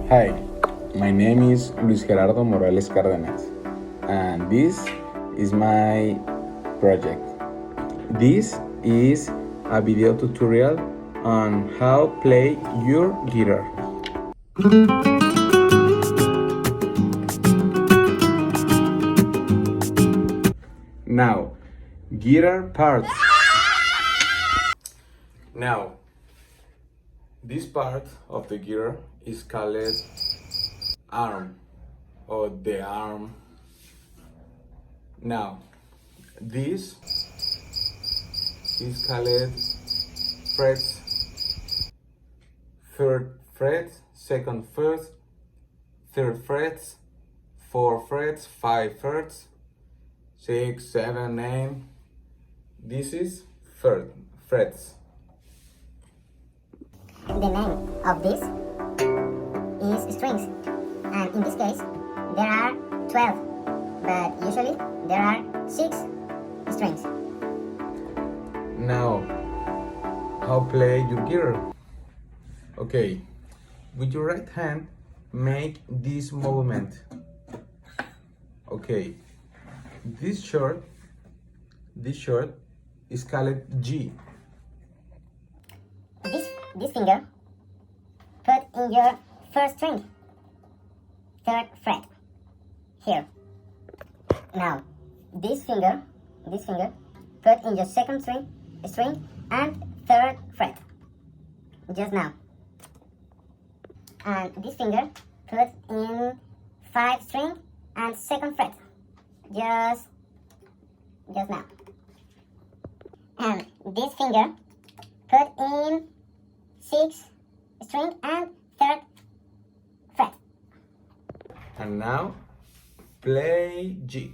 Hi, my name is Luis Gerardo Morales Cárdenas, and this is my project. This is a video tutorial on how play your guitar. Now, guitar parts. Now, this part of the guitar is called arm or the arm. Now, this is called frets. Third fret, second fret, third frets, 4 frets, 5 frets, 6, 7, 8. This is third frets. The name of this is strings, and in this case there are 12, but usually there are 6 strings. Now, how play your guitar? Okay, with your right hand make this movement. Okay, this short is called G. This finger put in your first string, third fret, here. Now, this finger put in your second string and third fret, just now. And this finger put in 5 string and second fret, just now. And this finger put in 6 string and third fret. And now play G.